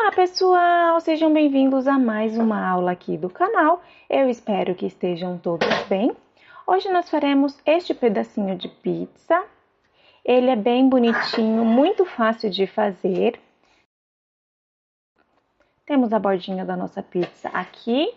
Olá pessoal, sejam bem-vindos a mais uma aula aqui do canal. Eu espero que estejam todos bem. Hoje nós faremos este pedacinho de pizza. Ele é bem bonitinho, muito fácil de fazer. Temos a bordinha da nossa pizza aqui.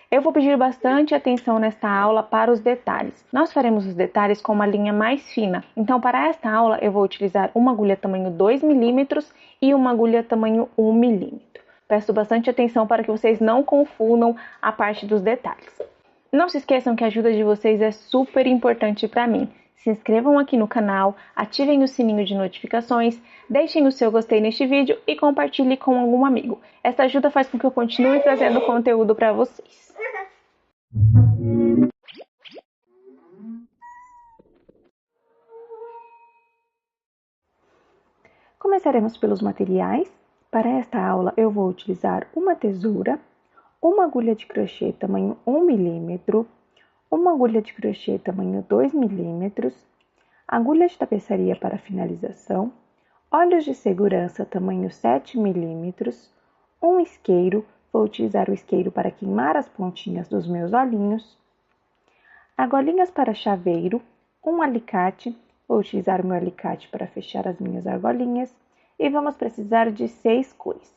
Eu vou pedir bastante atenção nesta aula para os detalhes. Nós faremos os detalhes com uma linha mais fina. Então, para esta aula, eu vou utilizar uma agulha tamanho 2 milímetros e uma agulha tamanho 1 milímetro. Peço bastante atenção para que vocês não confundam a parte dos detalhes. Não se esqueçam que a ajuda de vocês é super importante para mim. Se inscrevam aqui no canal, ativem o sininho de notificações, deixem o seu gostei neste vídeo e compartilhe com algum amigo. Essa ajuda faz com que eu continue trazendo conteúdo para vocês. Começaremos pelos materiais. Para esta aula eu vou utilizar uma tesoura, uma agulha de crochê tamanho 1 milímetro, uma agulha de crochê tamanho 2 milímetros, agulha de tapeçaria para finalização, olhos de segurança tamanho 7 milímetros, um isqueiro, vou utilizar o isqueiro para queimar as pontinhas dos meus olhinhos, argolinhas para chaveiro, um alicate, vou utilizar o meu alicate para fechar as minhas argolinhas e vamos precisar de 6 cores.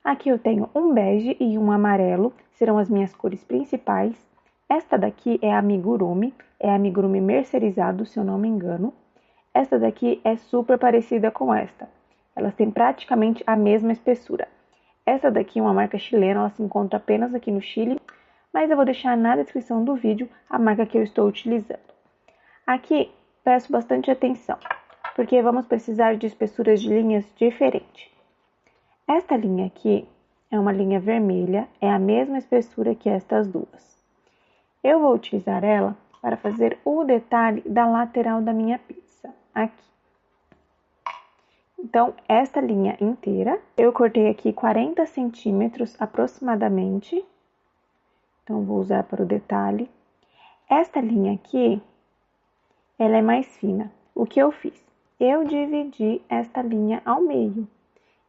Aqui eu tenho um bege e um amarelo, serão as minhas cores principais. Esta daqui é amigurumi mercerizado, se eu não me engano. Esta daqui é super parecida com esta, elas têm praticamente a mesma espessura. Essa daqui é uma marca chilena, ela se encontra apenas aqui no Chile, mas eu vou deixar na descrição do vídeo a marca que eu estou utilizando. Aqui, peço bastante atenção, porque vamos precisar de espessuras de linhas diferentes. Esta linha aqui é uma linha vermelha, é a mesma espessura que estas duas. Eu vou utilizar ela para fazer o detalhe da lateral da minha pizza, aqui. Então, esta linha inteira, eu cortei aqui 40 centímetros aproximadamente. Então, vou usar para o detalhe. Esta linha aqui, ela é mais fina. O que eu fiz? Eu dividi esta linha ao meio.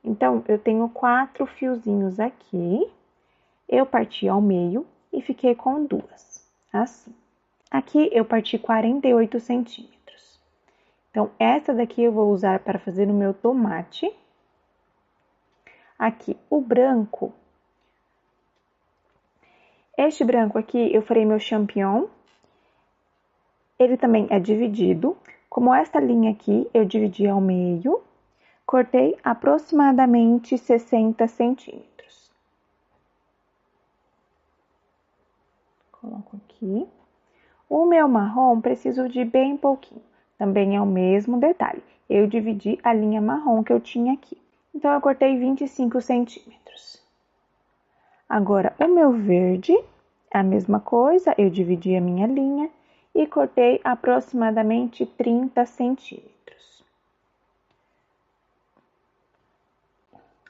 Então, eu tenho 4 fiozinhos aqui. Eu parti ao meio e fiquei com 2, assim. Aqui, eu parti 48 centímetros. Então, essa daqui eu vou usar para fazer o meu tomate. Aqui, o branco. Este branco aqui, eu farei meu champignon. Ele também é dividido. Como esta linha aqui, eu dividi ao meio. Cortei aproximadamente 60 centímetros. Coloco aqui. O meu marrom, preciso de bem pouquinho. Também é o mesmo detalhe. Eu dividi a linha marrom que eu tinha aqui. Então, eu cortei 25 centímetros. Agora, o meu verde, a mesma coisa. Eu dividi a minha linha e cortei aproximadamente 30 centímetros.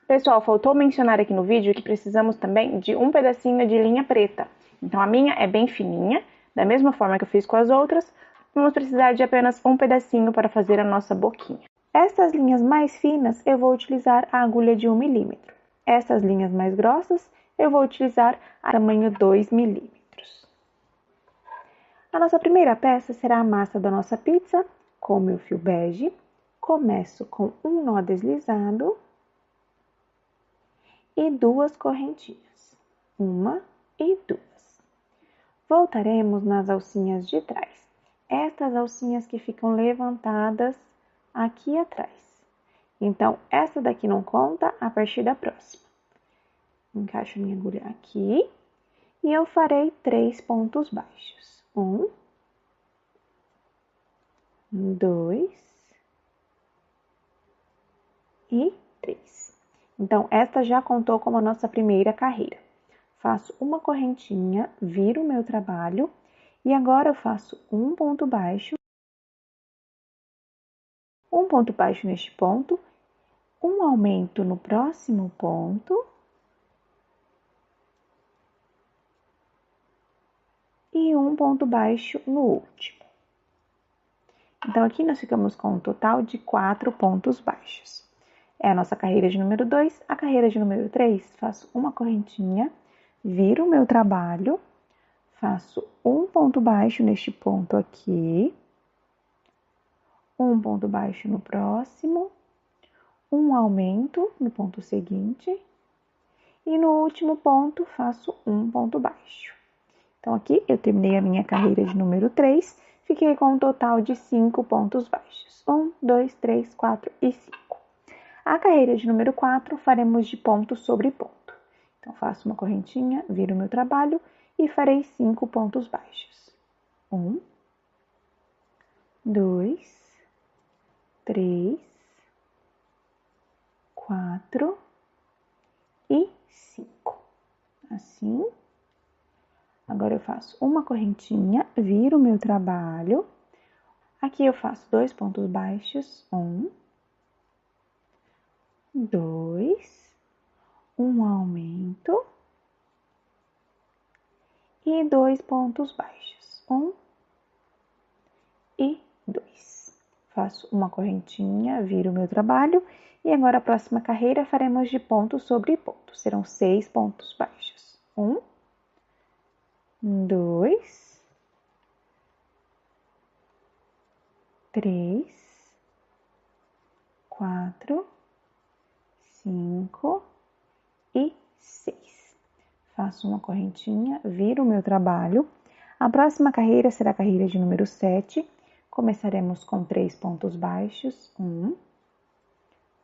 Pessoal, faltou mencionar aqui no vídeo que precisamos também de um pedacinho de linha preta. Então, a minha é bem fininha, da mesma forma que eu fiz com as outras. Vamos precisar de apenas um pedacinho para fazer a nossa boquinha. Essas linhas mais finas, eu vou utilizar a agulha de 1 milímetro. Essas linhas mais grossas, eu vou utilizar a tamanho 2 milímetros. A nossa primeira peça será a massa da nossa pizza, com o meu fio bege. Começo com um nó deslizado e 2 correntinhas, 1 e 2. Voltaremos nas alcinhas de trás. Estas alcinhas que ficam levantadas aqui atrás. Então, essa daqui não conta a partir da próxima. Encaixo a minha agulha aqui e eu farei 3 pontos baixos. 1, 2 e 3. Então, esta já contou como a nossa primeira carreira. Faço uma correntinha, viro o meu trabalho e agora eu faço um ponto baixo neste ponto, um aumento no próximo ponto e um ponto baixo no último. Então, aqui nós ficamos com um total de 4 pontos baixos. é a nossa carreira de número 2. A carreira de número 3, faço uma correntinha, viro o meu trabalho, faço um ponto baixo neste ponto aqui, um ponto baixo no próximo, um aumento no ponto seguinte e no último ponto faço um ponto baixo. Então, aqui eu terminei a minha carreira de número 3, fiquei com um total de 5 pontos baixos. 1, 2, 3, 4 e 5. A carreira de número 4 faremos de ponto sobre ponto. Então, faço uma correntinha, viro meu trabalho e farei 5 pontos baixos. 1, 2, 3, 4 e 5. Assim. Agora eu faço uma correntinha, viro o meu trabalho. Aqui eu faço 2 pontos baixos, 1, 2, um aumento e 2 pontos baixos, 1 e 2. Faço uma correntinha, viro o meu trabalho e agora a próxima carreira faremos de ponto sobre ponto. Serão 6 pontos baixos. 1, 2, 3, 4, 5 e 6. Faço uma correntinha, viro o meu trabalho. A próxima carreira será a carreira de número 7. Começaremos com 3 pontos baixos. 1,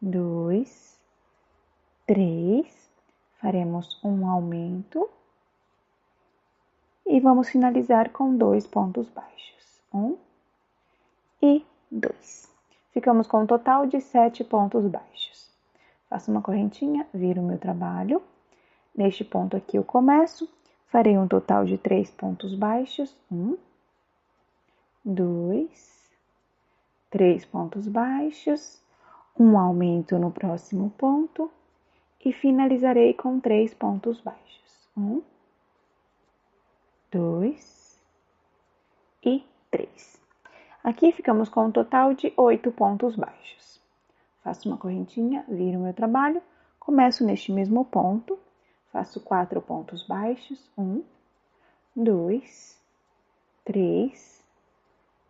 2, 3. Faremos um aumento. E vamos finalizar com 2 pontos baixos. 1 e 2. Ficamos com um total de 7 pontos baixos. Faço uma correntinha, viro o meu trabalho. Neste ponto aqui eu começo, farei um total de 3 pontos baixos. 1, 2, 3 pontos baixos, um aumento no próximo ponto e finalizarei com 3 pontos baixos. 1, 2 e 3. Aqui ficamos com um total de 8 pontos baixos. Faço uma correntinha, viro o meu trabalho, começo neste mesmo ponto, faço 4 pontos baixos, 1, 2, 3,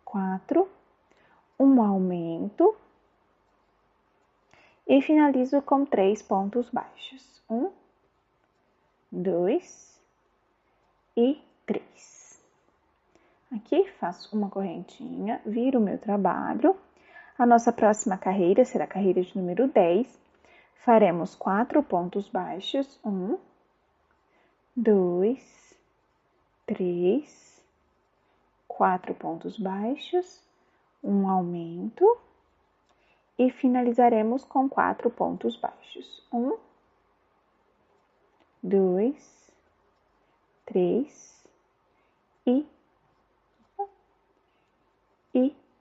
4, um aumento e finalizo com 3 pontos baixos, 1, 2 e 3. Aqui faço uma correntinha, viro o meu trabalho. A nossa próxima carreira será a carreira de número 10. Faremos 4 pontos baixos, 1, 2, 3, 4 pontos baixos, um aumento e finalizaremos com 4 pontos baixos. 1, 2, 3 e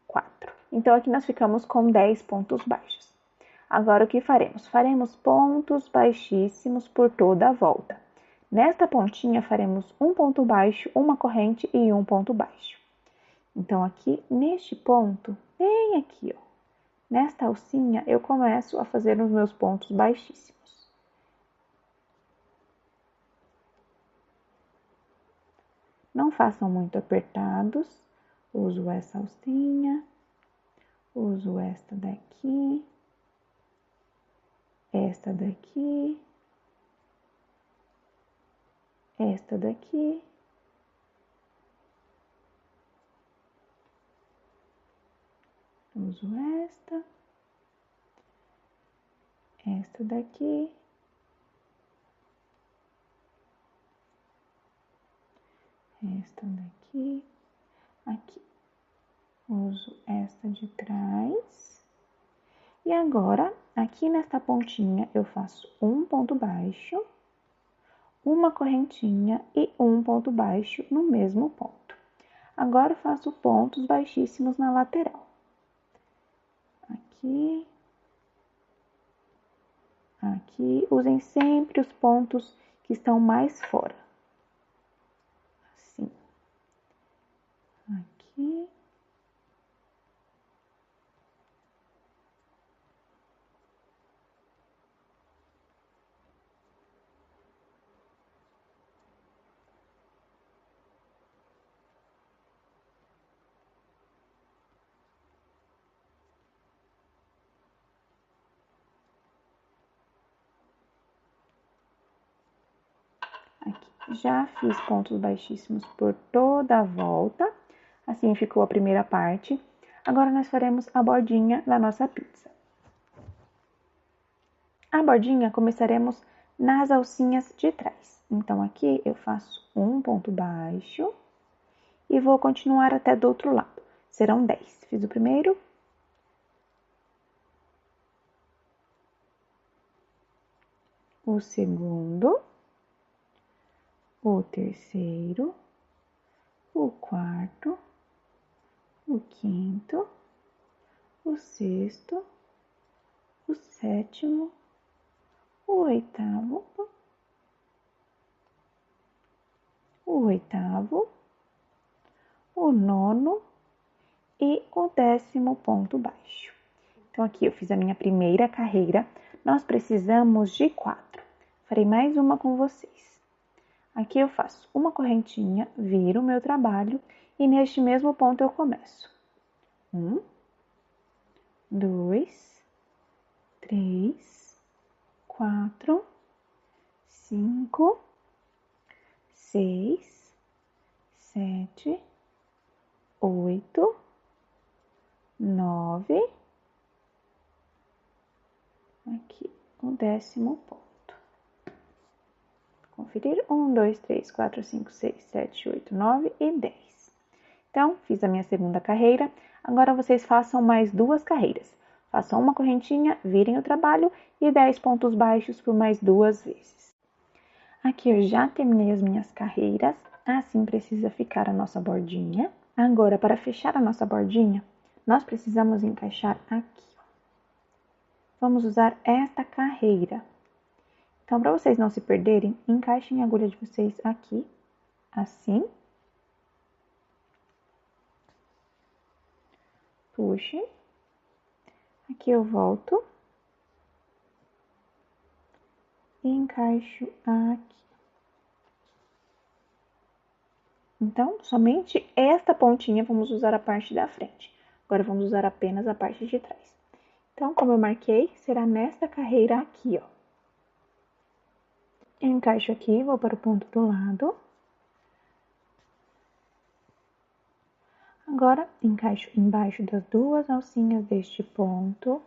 4. Então, aqui nós ficamos com 10 pontos baixos. Agora, o que faremos? Faremos pontos baixíssimos por toda a volta. Nesta pontinha, faremos um ponto baixo, uma corrente e um ponto baixo. Então, aqui, neste ponto, bem aqui, ó, nesta alcinha, eu começo a fazer os meus pontos baixíssimos. Não façam muito apertados. Uso essa alcinha, uso esta daqui, esta daqui, esta daqui, uso esta daqui, esta daqui, aqui. Uso esta de trás. E agora, aqui nesta pontinha, eu faço um ponto baixo, uma correntinha e um ponto baixo no mesmo ponto. Agora, faço pontos baixíssimos na lateral. Aqui, aqui. Usem sempre os pontos que estão mais fora. Assim. Aqui. Já fiz pontos baixíssimos por toda a volta. Assim ficou a primeira parte. Agora, nós faremos a bordinha da nossa pizza. A bordinha começaremos nas alcinhas de trás. Então, aqui eu faço um ponto baixo e vou continuar até do outro lado. Serão 10. Fiz o primeiro. O segundo. O terceiro. O quarto. O quinto. O sexto. O sétimo. O oitavo. O oitavo. O nono e o 10º ponto baixo. Então, aqui eu fiz a minha primeira carreira. Nós precisamos de 4. Farei mais uma com vocês. Aqui eu faço uma correntinha, viro o meu trabalho e neste mesmo ponto eu começo. 1, 2, 3, 4, 5, 6, 7, 8, 9, aqui o 10º ponto. Conferir 1, 2, 3, 4, 5, 6, 7, 8, 9 e 10. Então, fiz a minha segunda carreira. Agora, vocês façam mais 2 carreiras. Façam uma correntinha, virem o trabalho e 10 pontos baixos por mais 2 vezes. Aqui eu já terminei as minhas carreiras. Assim precisa ficar a nossa bordinha. Agora, para fechar a nossa bordinha, nós precisamos encaixar aqui. Vamos usar esta carreira. Então, para vocês não se perderem, encaixem a agulha de vocês aqui, assim. Puxem. Aqui eu volto. E encaixo aqui. Então, somente esta pontinha vamos usar a parte da frente. Agora, vamos usar apenas a parte de trás. Então, como eu marquei, será nesta carreira aqui, ó. Eu encaixo aqui, vou para o ponto do lado. Agora, encaixo embaixo das 2 alcinhas deste ponto.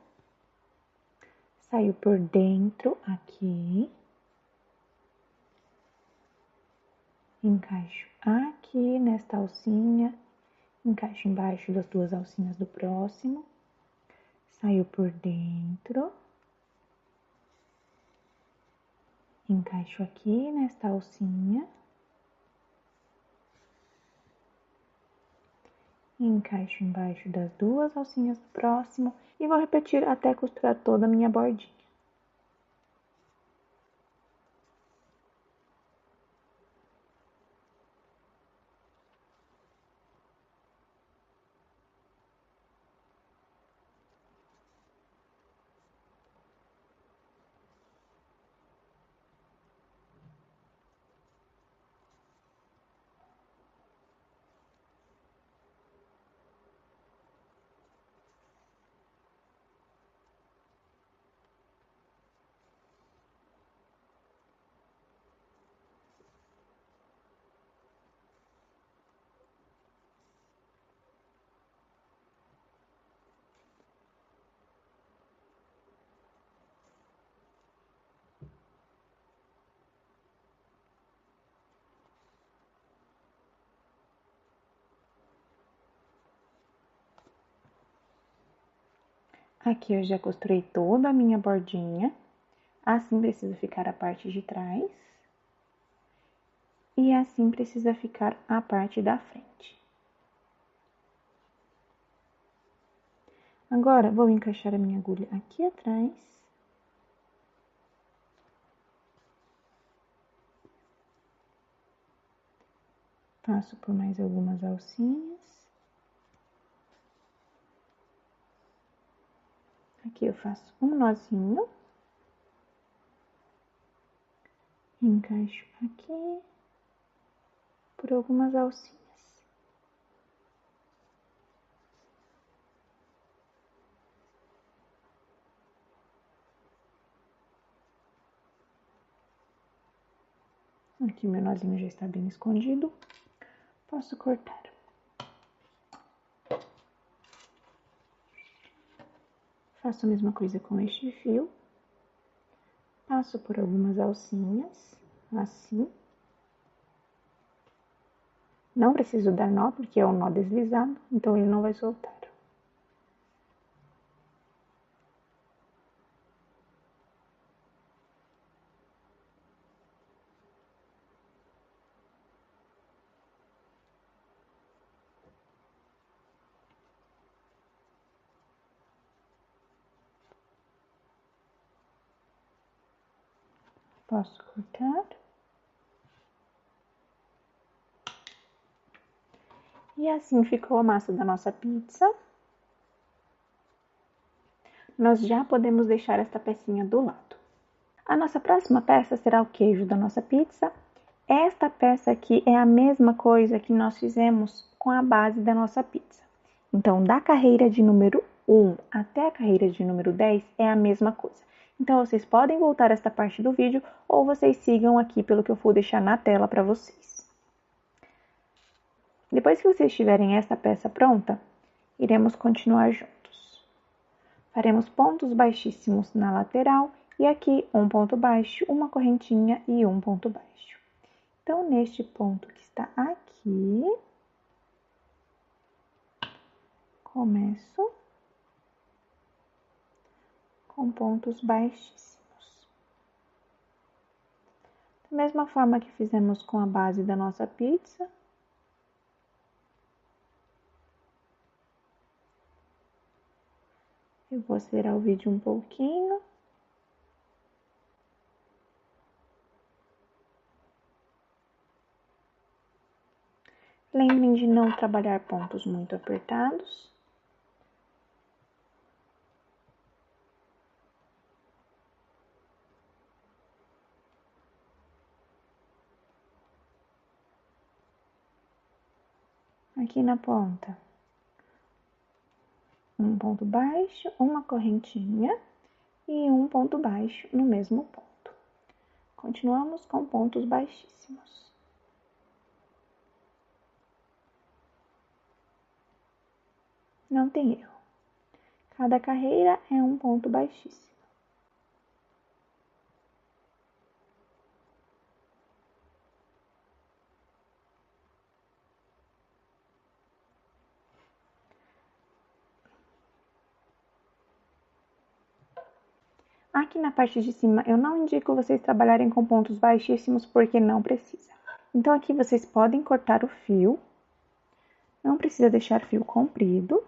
Saio por dentro aqui. Encaixo aqui nesta alcinha. Encaixo embaixo das 2 alcinhas do próximo. Saio por dentro. Encaixo aqui nesta alcinha. Encaixo embaixo das 2 alcinhas do próximo e vou repetir até costurar toda a minha bordinha. Aqui eu já costurei toda a minha bordinha. Assim precisa ficar a parte de trás. E assim precisa ficar a parte da frente. Agora, vou encaixar a minha agulha aqui atrás. Passo por mais algumas alcinhas. Aqui eu faço um nozinho. Encaixo aqui por algumas alcinhas. Aqui meu nozinho já está bem escondido. Posso cortar. Faço a mesma coisa com este fio. Passo por algumas alcinhas, assim. Não preciso dar nó, porque é um nó deslizado, então ele não vai soltar. Posso cortar. E assim ficou a massa da nossa pizza. Nós já podemos deixar esta pecinha do lado. A nossa próxima peça será o queijo da nossa pizza. Esta peça aqui é a mesma coisa que nós fizemos com a base da nossa pizza. Então, da carreira de número 1 até a carreira de número 10 é a mesma coisa. Então, vocês podem voltar esta parte do vídeo ou vocês sigam aqui pelo que eu vou deixar na tela para vocês. Depois que vocês tiverem esta peça pronta, iremos continuar juntos. Faremos pontos baixíssimos na lateral e aqui um ponto baixo, uma correntinha e um ponto baixo. Então, neste ponto que está aqui, começo com pontos baixíssimos. Da mesma forma que fizemos com a base da nossa pizza, eu vou acelerar o vídeo um pouquinho. Lembrem de não trabalhar pontos muito apertados. Aqui na ponta, um ponto baixo, uma correntinha e um ponto baixo no mesmo ponto. Continuamos com pontos baixíssimos. Não tem erro. Cada carreira é um ponto baixíssimo. Aqui na parte de cima, eu não indico vocês trabalharem com pontos baixíssimos, porque não precisa. Então, aqui vocês podem cortar o fio. Não precisa deixar fio comprido.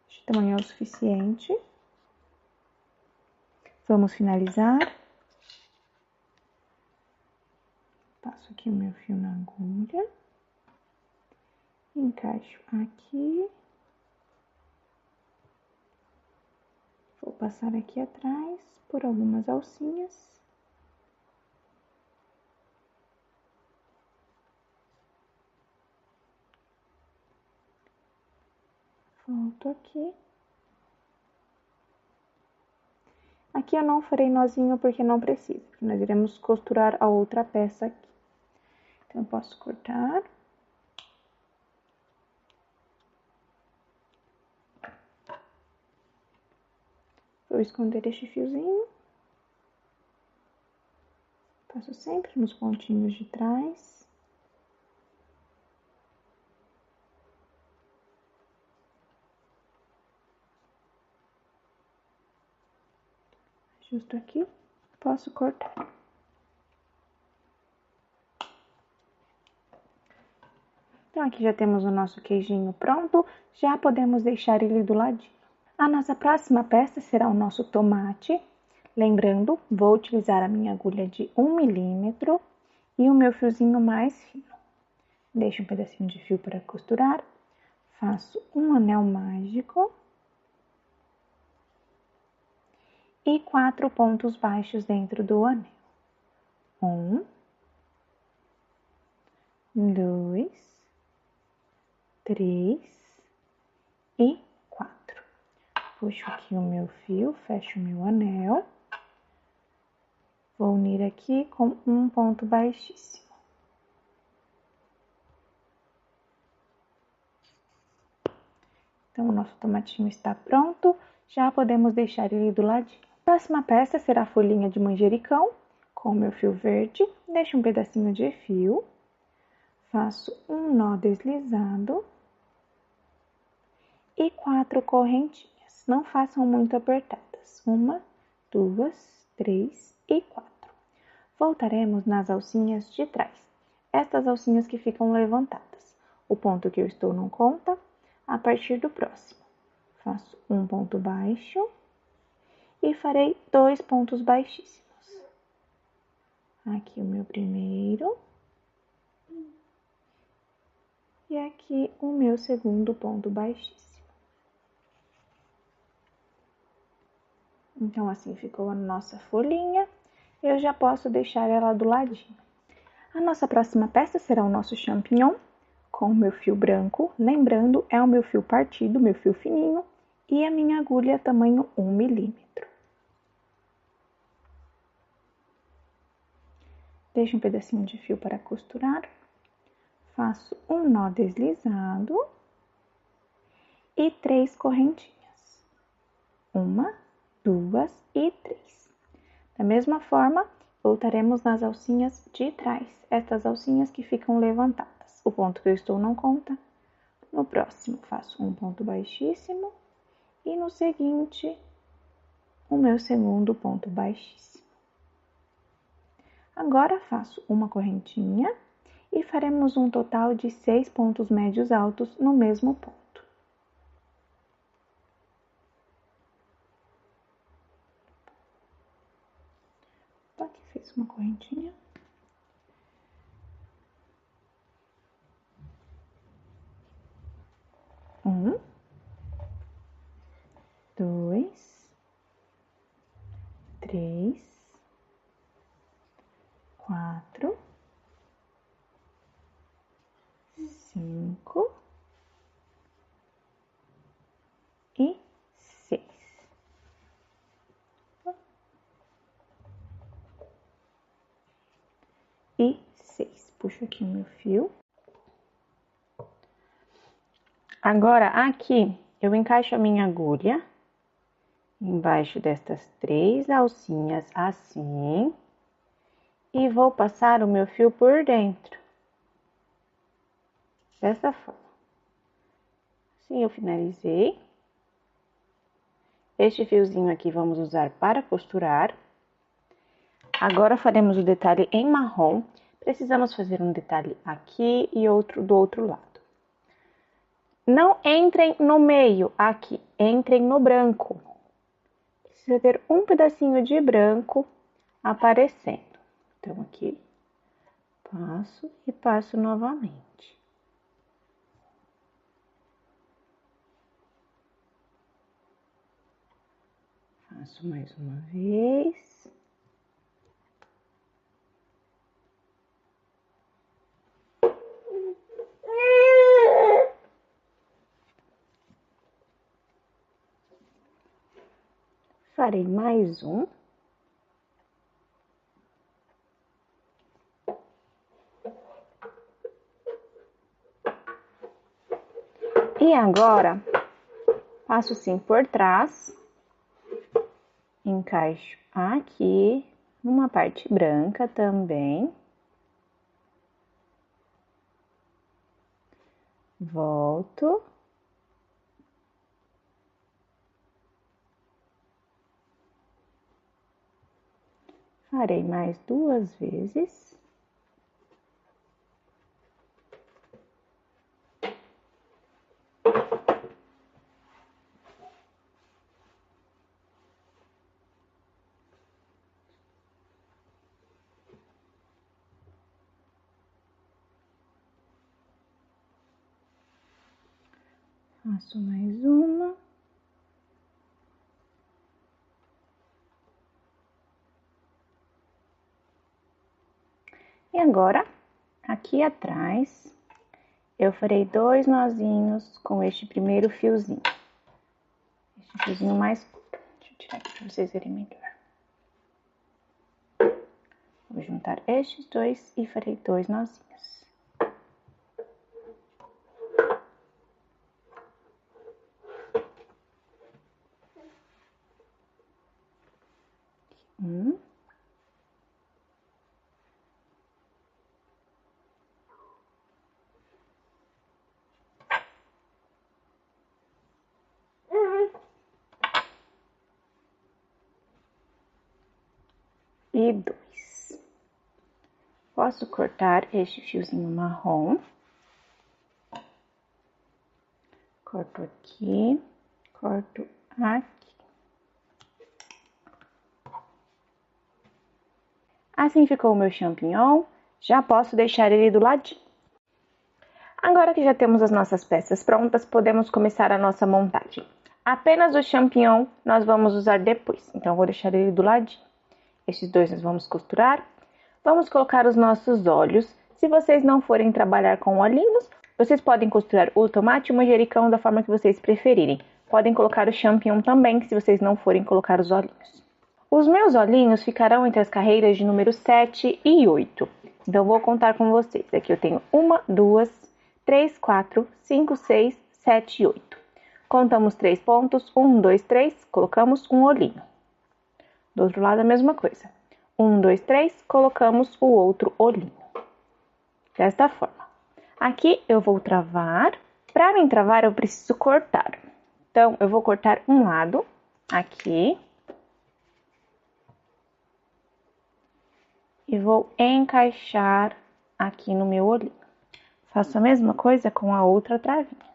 Este tamanho é o suficiente. Vamos finalizar. Passo aqui o meu fio na agulha. Encaixo aqui. Vou passar aqui atrás por algumas alcinhas. Volto aqui. Aqui eu não farei nozinho porque não precisa, porque nós iremos costurar a outra peça aqui. Então, eu posso cortar. Vou esconder este fiozinho. Passo sempre nos pontinhos de trás. Justo aqui, posso cortar. Então, aqui já temos o nosso queijinho pronto, já podemos deixar ele do ladinho. A nossa próxima peça será o nosso tomate. Lembrando, vou utilizar a minha agulha de 1 milímetro e o meu fiozinho mais fino. Deixo um pedacinho de fio para costurar, faço um anel mágico e 4 pontos baixos dentro do anel. 1, 2, 3 e 4. Puxo aqui o meu fio, fecho o meu anel. Vou unir aqui com um ponto baixíssimo. Então, o nosso tomatinho está pronto, já podemos deixar ele do ladinho. A próxima peça será a folhinha de manjericão, com o meu fio verde. Deixo um pedacinho de fio, faço um nó deslizado e 4 correntinhas. Não façam muito apertadas. 1, 2, 3 e 4. Voltaremos nas alcinhas de trás. Estas alcinhas que ficam levantadas. O ponto que eu estou não conta. A partir do próximo, faço um ponto baixo e farei 2 pontos baixíssimos. Aqui o meu primeiro e aqui o meu segundo ponto baixíssimo. Então, assim ficou a nossa folhinha. Eu já posso deixar ela do ladinho. A nossa próxima peça será o nosso champignon, com o meu fio branco. Lembrando, é o meu fio partido, meu fio fininho, e a minha agulha tamanho 1 milímetro. Deixo um pedacinho de fio para costurar. Faço um nó deslizado e 3 correntinhas. 1, 2 e 3. Da mesma forma, voltaremos nas alcinhas de trás, estas alcinhas que ficam levantadas. O ponto que eu estou não conta. No próximo, faço um ponto baixíssimo e no seguinte, o meu segundo ponto baixíssimo. Agora, faço uma correntinha e faremos um total de 6 pontos médios altos no mesmo ponto. Aqui fiz uma correntinha. Um, 2, 3, 4, 5 e 6. E 6. Puxo aqui o meu fio. Agora, aqui, eu encaixo a minha agulha embaixo destas 3 alcinhas, assim, e vou passar o meu fio por dentro, dessa forma. Assim, eu finalizei. Este fiozinho aqui vamos usar para costurar. Agora, faremos o detalhe em marrom. Precisamos fazer um detalhe aqui e outro do outro lado. Não entrem no meio, aqui, entrem no branco. Precisa ter um pedacinho de branco aparecendo. Então, aqui, passo e passo novamente. Faço mais uma vez. Farei mais um. E agora, passo assim por trás, encaixo aqui, numa parte branca também. Volto. Farei mais 2 vezes. Faço mais uma. E agora, aqui atrás, eu farei 2 nozinhos com este primeiro fiozinho. Este fiozinho mais curto. Deixa eu tirar aqui para vocês verem melhor. Vou juntar estes dois e farei 2 nozinhos. Um. E 2. Posso cortar este fiozinho marrom. Corto aqui, corto aqui. Assim ficou o meu champignon, já posso deixar ele do ladinho. Agora que já temos as nossas peças prontas, podemos começar a nossa montagem. Apenas o champignon nós vamos usar depois, então vou deixar ele do ladinho. Estes dois nós vamos costurar. Vamos colocar os nossos olhos. Se vocês não forem trabalhar com olhinhos, vocês podem costurar o tomate e o manjericão da forma que vocês preferirem. Podem colocar o champignon também, se vocês não forem colocar os olhinhos. Os meus olhinhos ficarão entre as carreiras de número 7 e 8. Então, vou contar com vocês. Aqui eu tenho 1, 2, 3, 4, 5, 6, 7 e 8. Contamos 3 pontos. 1, 2, 3, colocamos um olhinho. Do outro lado, a mesma coisa. 1, 2, 3, colocamos o outro olhinho. Desta forma. Aqui eu vou travar. Para mim travar, eu preciso cortar. Então, eu vou cortar um lado, aqui. E vou encaixar aqui no meu olhinho. Faço a mesma coisa com a outra travinha.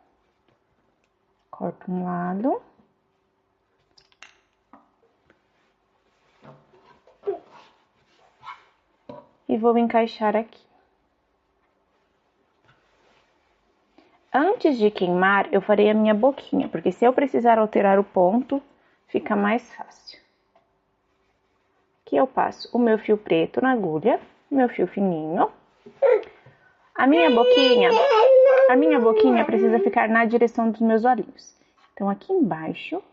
Corto um lado. E vou encaixar aqui. Antes de queimar, eu farei a minha boquinha, porque se eu precisar alterar o ponto, fica mais fácil. Aqui eu passo o meu fio preto na agulha, meu fio fininho. A minha boquinha precisa ficar na direção dos meus olhinhos. Então, aqui embaixo,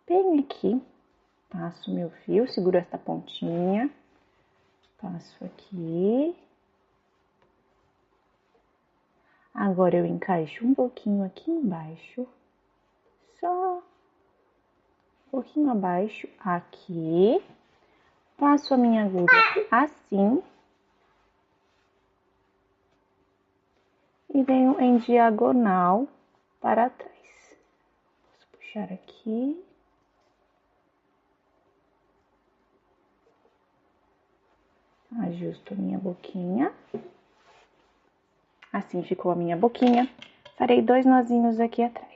bem aqui, passo o meu fio, seguro esta pontinha, passo aqui. Agora eu encaixo um pouquinho aqui embaixo, só um pouquinho abaixo, aqui. Passo a minha agulha assim. E venho em diagonal para trás. Posso puxar aqui. Ajusto a minha boquinha. Assim ficou a minha boquinha. Farei 2 nozinhos aqui atrás.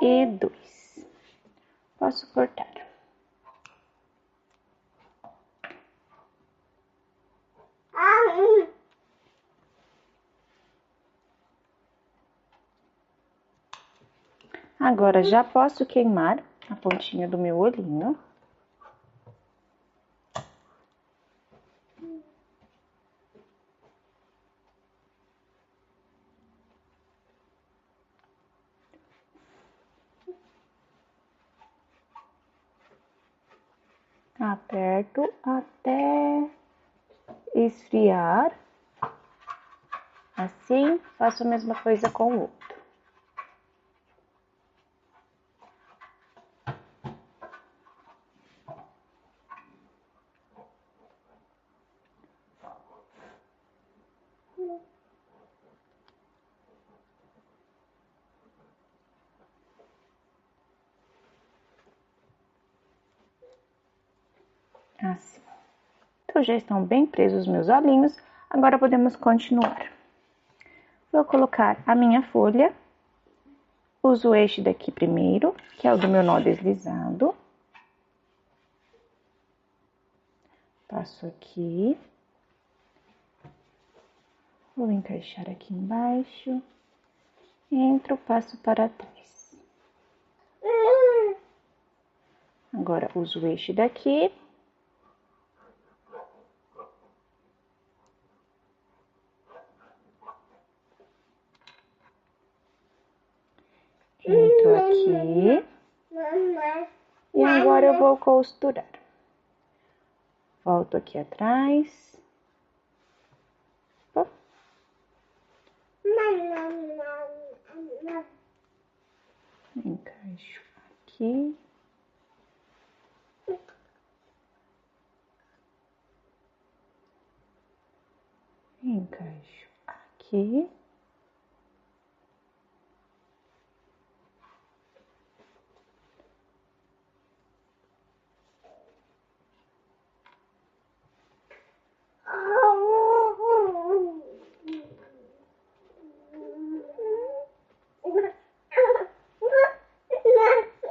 E 2. Posso cortar. Agora, já posso queimar a pontinha do meu olhinho. Aperto até esfriar. Assim, faço a mesma coisa com o outro. Assim. Então, já estão bem presos os meus olhinhos. Agora, podemos continuar. Vou colocar a minha folha. Uso este daqui primeiro, que é o do meu nó deslizado. Passo aqui. Vou encaixar aqui embaixo. Entro, passo para trás. Agora, uso este daqui. Entro aqui. E agora eu vou costurar. Volto aqui atrás. Encaixo aqui. Encaixo aqui.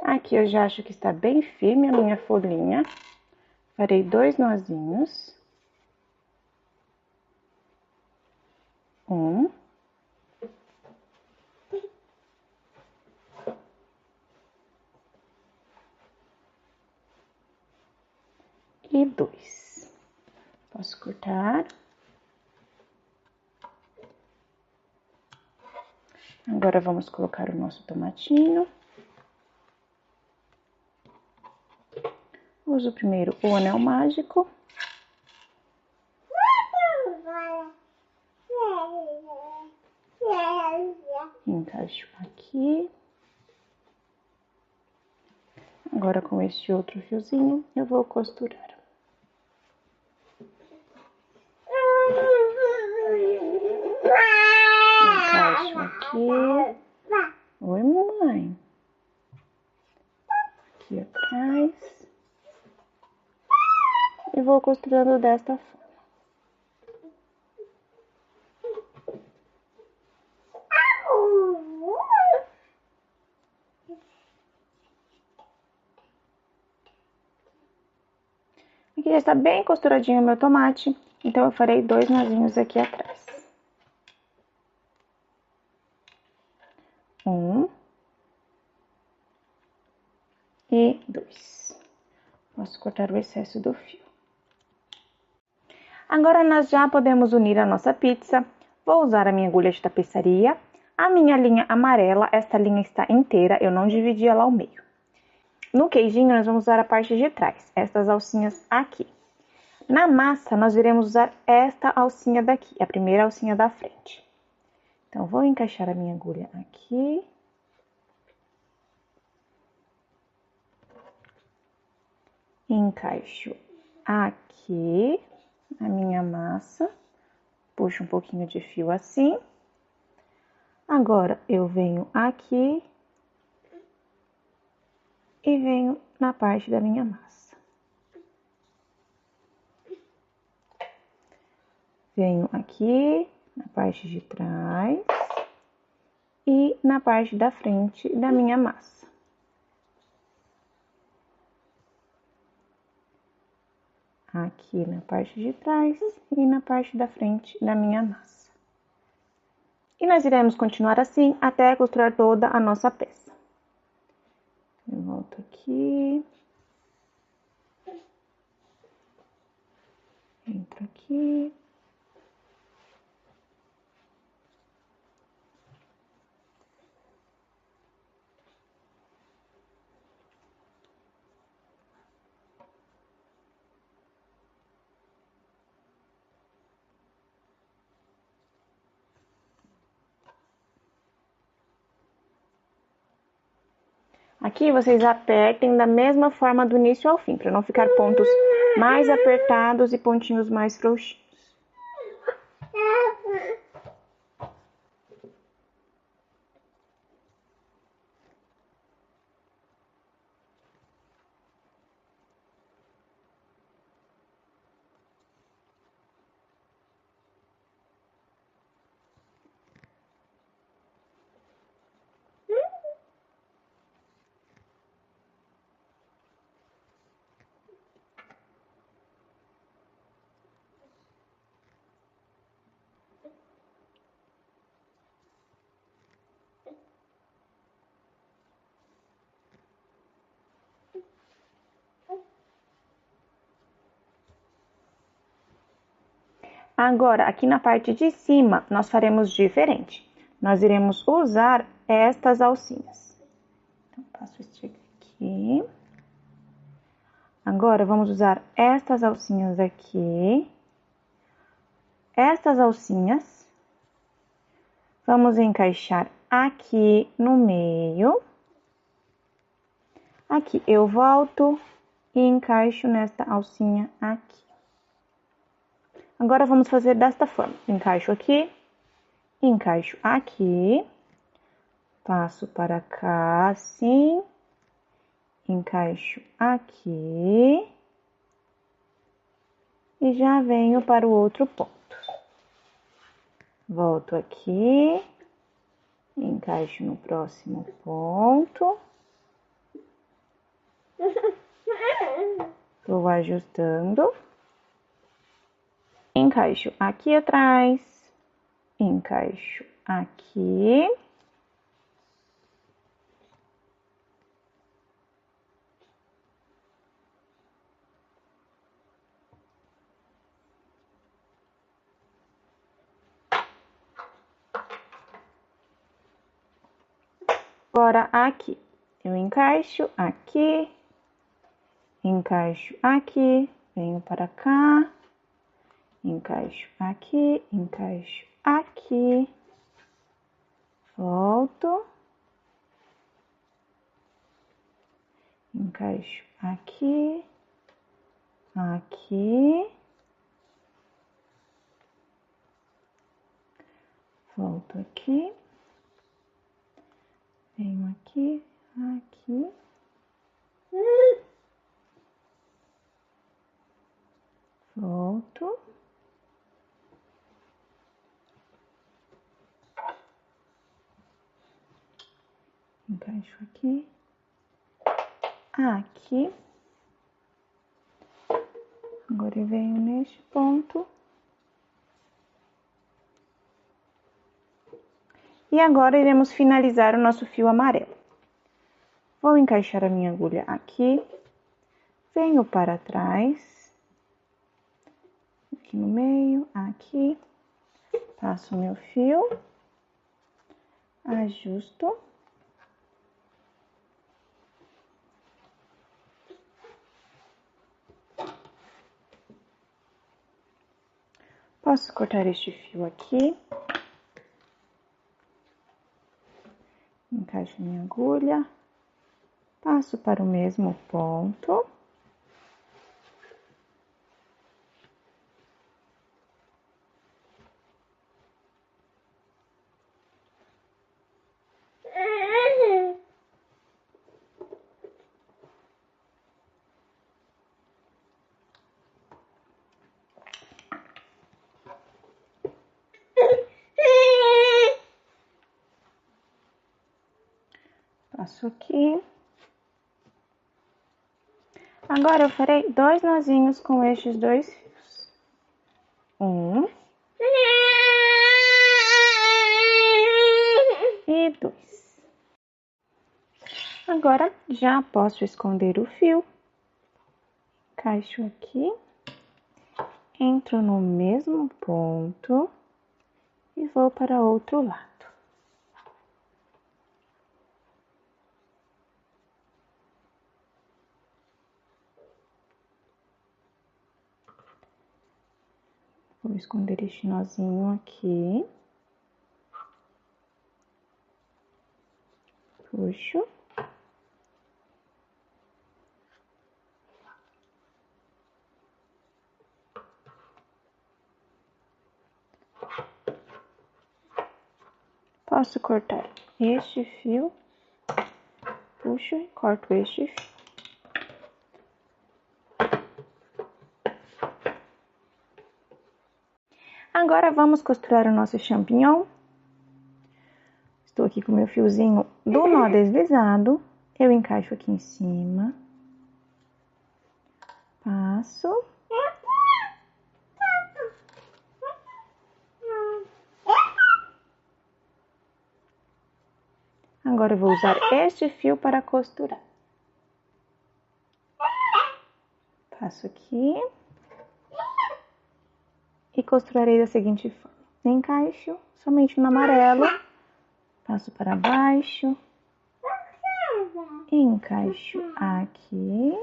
Aqui eu já acho que está bem firme a minha folhinha. Farei 2 nozinhos. 1. E 2. Posso cortar. Agora vamos colocar o nosso tomatinho. Uso primeiro o anel mágico. Encaixo aqui. Agora com este outro fiozinho eu vou costurar. Encaixo aqui. Oi, mamãe. Aqui atrás. E vou costurando desta forma. Aqui já está bem costuradinho o meu tomate, então eu farei 2 nozinhos aqui atrás. 1 e 2. Posso cortar o excesso do fio. Agora nós já podemos unir a nossa pizza. Vou usar a minha agulha de tapeçaria, a minha linha amarela, esta linha está inteira, eu não dividi ela ao meio. No queijinho nós vamos usar a parte de trás, estas alcinhas aqui. Na massa nós iremos usar esta alcinha daqui, a primeira alcinha da frente. Então vou encaixar a minha agulha aqui. Encaixo aqui a minha massa, puxo um pouquinho de fio assim. Agora eu venho aqui e venho na parte da minha massa. Venho aqui na parte de trás e na parte da frente da minha massa. Aqui na parte de trás e na parte da frente da minha massa. E nós iremos continuar assim até costurar toda a nossa peça. Eu volto aqui. Entro aqui. Aqui vocês apertem da mesma forma do início ao fim, para não ficar pontos mais apertados e pontinhos mais frouxinhos. Agora, aqui na parte de cima, nós faremos diferente. Nós iremos usar estas alcinhas. aqui. Agora, vamos usar estas alcinhas aqui. Estas alcinhas, vamos encaixar aqui no meio. Aqui, eu volto e encaixo nesta alcinha aqui. Agora, vamos fazer desta forma. Encaixo aqui, passo para cá, assim, encaixo aqui e já venho para o outro ponto. Volto aqui, encaixo no próximo ponto. Vou ajustando. Encaixo aqui atrás, encaixo aqui. Agora, aqui, eu encaixo aqui, venho para cá, encaixo aqui, volto, encaixo aqui, volto aqui. Venho aqui, volto, encaixo aqui, agora eu venho neste ponto. E agora, iremos finalizar o nosso fio amarelo. Vou encaixar a minha agulha aqui, venho para trás, aqui no meio, aqui, passo o meu fio, ajusto. Posso cortar este fio aqui. Encaixo minha agulha, passo para o mesmo ponto. Passo aqui. Agora, eu farei 2 nozinhos com estes 2 fios. 1 e 2. Agora, já posso esconder o fio. Encaixo aqui. Entro no mesmo ponto e vou para outro lado. Vou esconder este nozinho aqui. Puxo. Posso cortar este fio, puxo e corto este fio. Agora, vamos costurar o nosso champignon. Estou aqui com o meu fiozinho do nó deslizado. Eu encaixo aqui em cima. Passo. Agora, eu vou usar este fio para costurar. Passo aqui. E costurarei da seguinte forma. Encaixo somente no amarelo. Passo para baixo. encaixo aqui.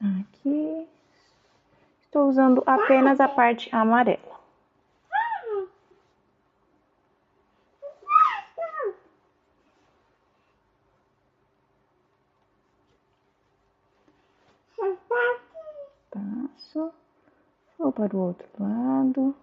Aqui. Estou usando apenas a parte amarela. Passo. Vou para o outro lado.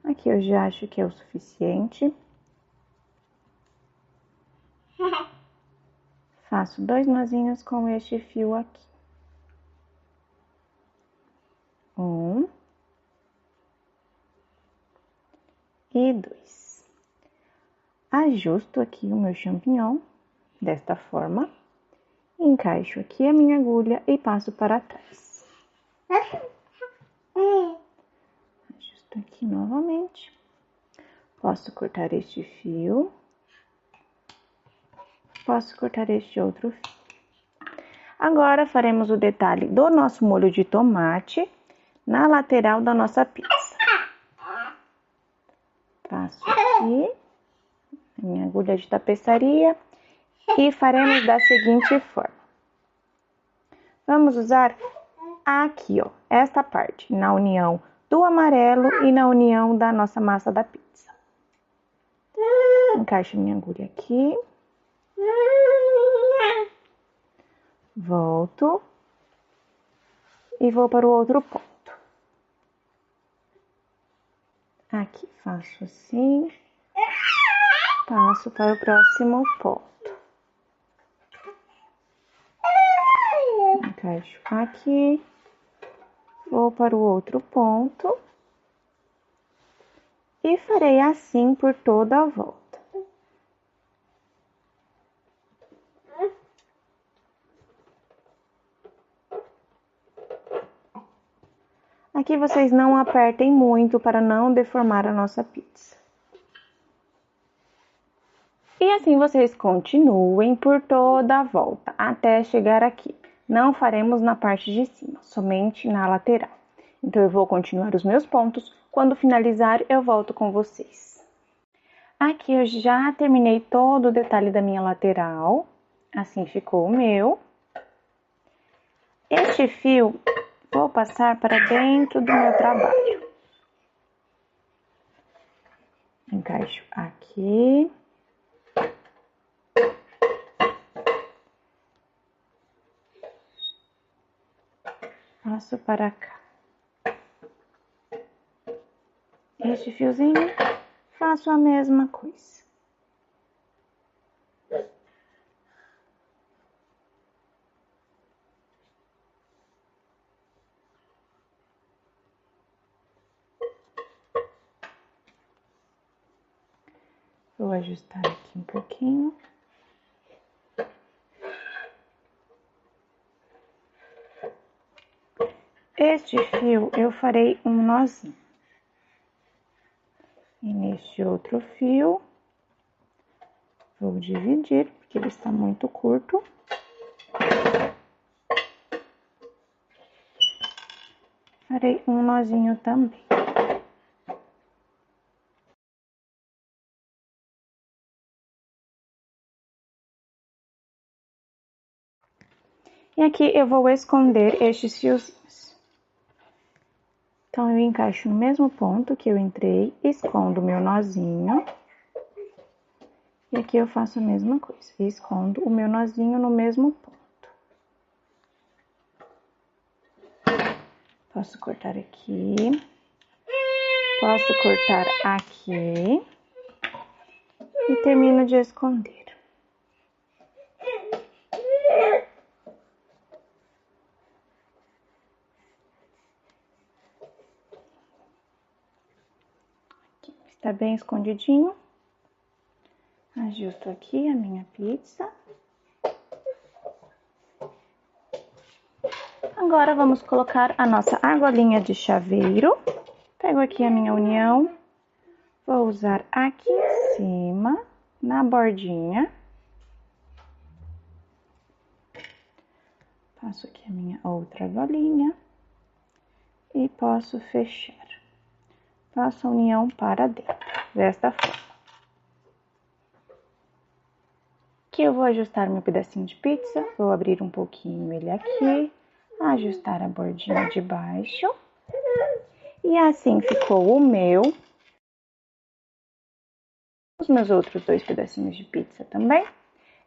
Aqui eu já acho que é o suficiente. Faço 2 nozinhos com este fio aqui. 1 e 2. Ajusto aqui o meu champignon desta forma. Encaixo aqui a minha agulha e passo para trás. Ajusto aqui novamente. Posso cortar este fio. Posso cortar este outro fio. Agora faremos o detalhe do nosso molho de tomate na lateral da nossa pizza. Passo aqui a minha agulha de tapeçaria e faremos da seguinte forma. Vamos usar aqui, ó, esta parte, na união do amarelo e na união da nossa massa da pizza. Encaixo minha agulha aqui. Volto. E vou para o outro ponto. Aqui faço assim. Passo para o próximo ponto. Encaixo aqui. Vou para o outro ponto. E farei assim por toda a volta. Aqui vocês não apertem muito para não deformar a nossa pizza. E assim vocês continuem por toda a volta, até chegar aqui. Não faremos na parte de cima, somente na lateral. Então, eu vou continuar os meus pontos. Quando finalizar, eu volto com vocês. Aqui eu já terminei todo o detalhe da minha lateral. Assim ficou o meu. Este fio, vou passar para dentro do meu trabalho. Encaixo aqui. Passo para cá. Este fiozinho, faço a mesma coisa. Vou ajustar aqui um pouquinho. Este fio eu farei um nozinho. E neste outro fio, vou dividir, porque ele está muito curto. Farei um nozinho também. E aqui eu vou esconder estes fiozinhos. Então, eu encaixo no mesmo ponto que eu entrei, escondo o meu nozinho. E aqui eu faço a mesma coisa, escondo o meu nozinho no mesmo ponto. Posso cortar aqui. Posso cortar aqui. E termino de esconder. Aqui está bem escondidinho. Ajusto aqui a minha pizza. Agora vamos colocar a nossa argolinha de chaveiro. Pego aqui a minha união. Vou usar aqui em cima na bordinha. Passo aqui a minha outra bolinha e posso fechar. Faço a união para dentro, desta forma. Aqui eu vou ajustar meu pedacinho de pizza, vou abrir um pouquinho ele aqui, ajustar a bordinha de baixo. E assim ficou o meu. Os meus outros 2 pedacinhos de pizza também.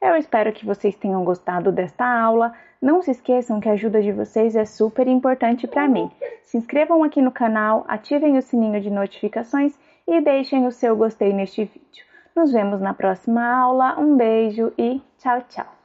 Eu espero que vocês tenham gostado desta aula. Não se esqueçam que a ajuda de vocês é super importante para mim. Se inscrevam aqui no canal, ativem o sininho de notificações e deixem o seu gostei neste vídeo. Nos vemos na próxima aula. Um beijo e tchau, tchau!